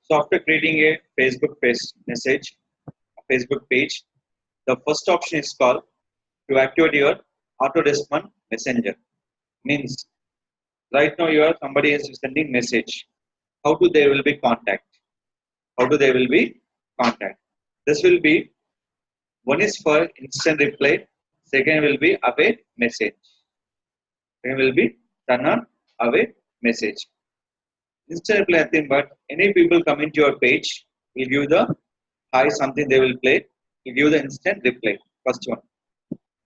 So after creating a Facebook page, the first option is called to activate your auto respond messenger. Means right now you are somebody is sending message. How do they will be contact? How do they will be contact? This will be one is for instant reply. Second will be away message. Second will be turn on away message. Instant reply nothing but any people come into your page will give the hi something they will play. Will give the instant reply. First one.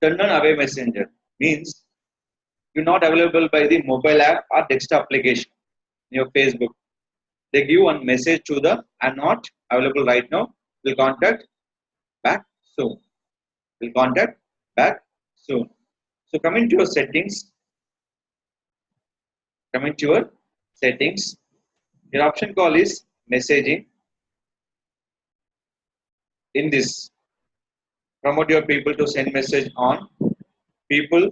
Turn on away messenger means you're not available by the mobile app or desktop application in your Facebook. They give one message to the I'm not available right now. Will contact back soon. Will contact back soon. So coming to your settings, your option call is messaging. In this, promote your people to send message on. People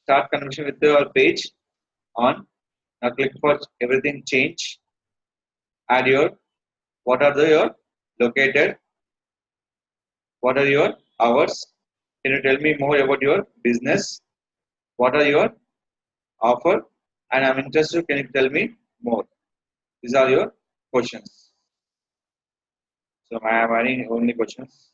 start connection with your page on. Now click for everything change. Add your what are your located, what are your hours. Can you tell me more about your business? What are your offer? And I'm interested. Can you tell me more? These are your questions. So I am adding only questions.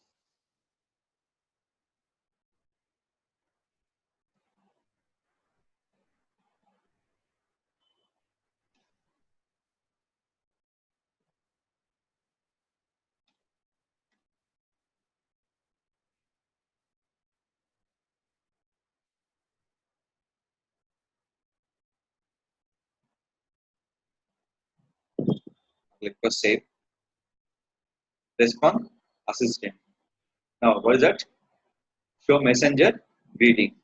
Click for save. Response assistant. Now what is that? Show messenger greeting.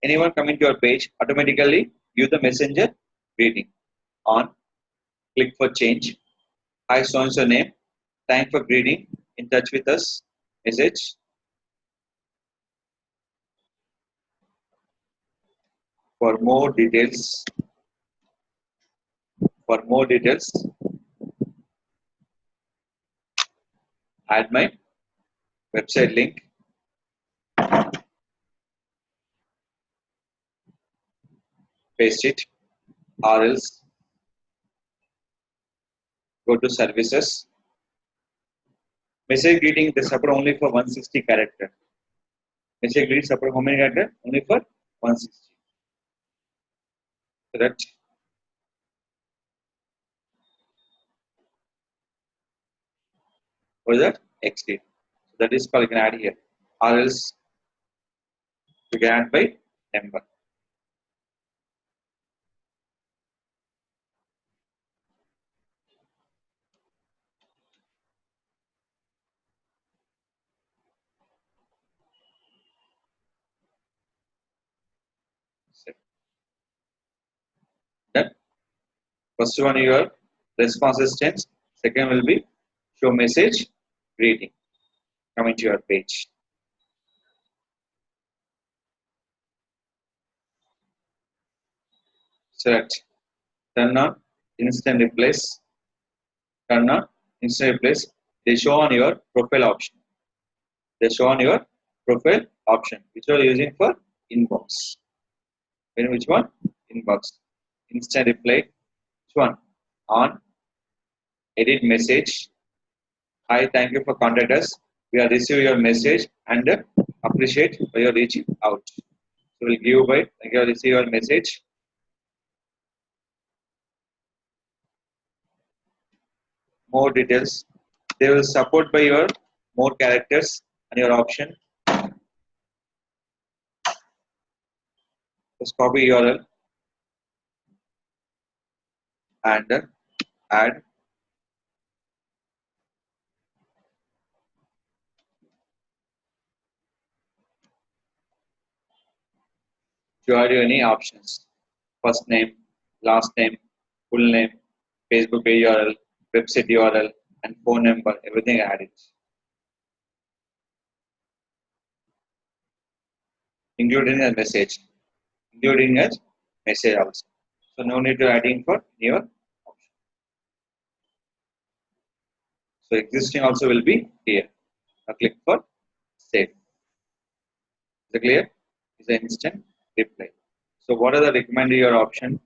Anyone coming to your page automatically view the messenger greeting. On. Click for change. Hi, so and so name. Thank for greeting. In touch with us. Message. For more details, add my website link. Paste it, or else go to services. Message greeting they support only for 160 character. Message greeting support how many character? Only for 160. Correct. What is that? XD. So that is called you can add here. Or else you can add by number. Then first one your response assistance. Second will be show message greeting. Coming to your page. Select. Turn on instant replace. Turn on instant replace. They show on your profile option. They show on your profile option, which you are using for inbox. When which one? Inbox. Instant reply. Which one? On. Edit message. Hi, thank you for contacting us. We are receiving your message and appreciate for your reaching out. So we'll give you by thank you for receive your message. More details. They will support by your more characters and your option. Just copy URL and add. To add any options. First name, last name, full name, Facebook page URL, website URL, and phone number, everything added. Including a message. Including a message also. So no need to adding for your option. So existing also will be here. Now click for save. Is it clear? Is the instant reply. So what are the recommended your option?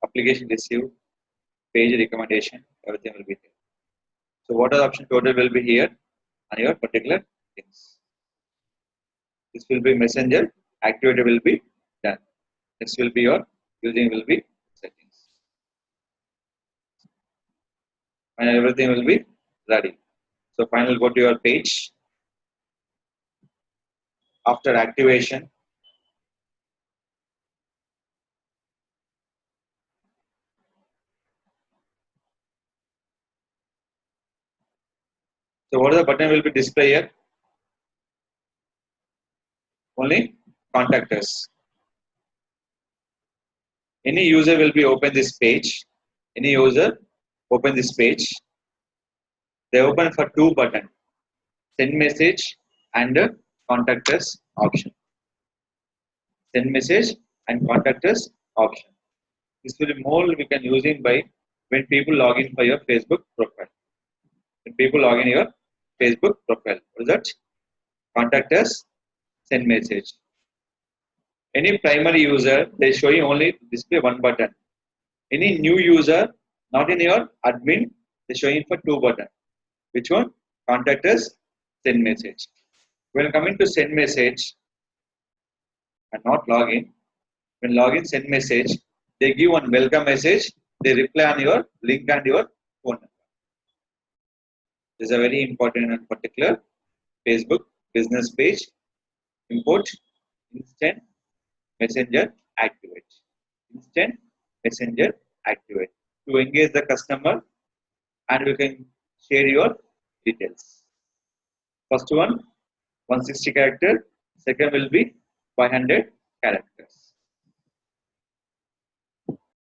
Application received, page recommendation, everything will be here. So what are the option total will be here on your particular things. This will be messenger, activity will be done. This will be your using will be settings. And everything will be ready. So finally go to your page. After activation, so what is the button will be display here? Only contact us. Any user will be open this page. Any user open this page. They open for two button, send message and contact us option. Send message and contact us option. This will be more we can using by when people log in for your Facebook profile. When people log in your Facebook profile, what is that? Contact us, send message. Any primary user, they show you only display one button. Any new user, not in your admin, they show you for two button. Which one? Contact us, send message. When coming to send message and not login, when login send message, they give one welcome message, they reply on your link and your phone number. This is a very important and particular Facebook business page. Import instant messenger activate. Instant messenger activate. To engage the customer and you can share your details. First one 160 character, second will be 500 characters.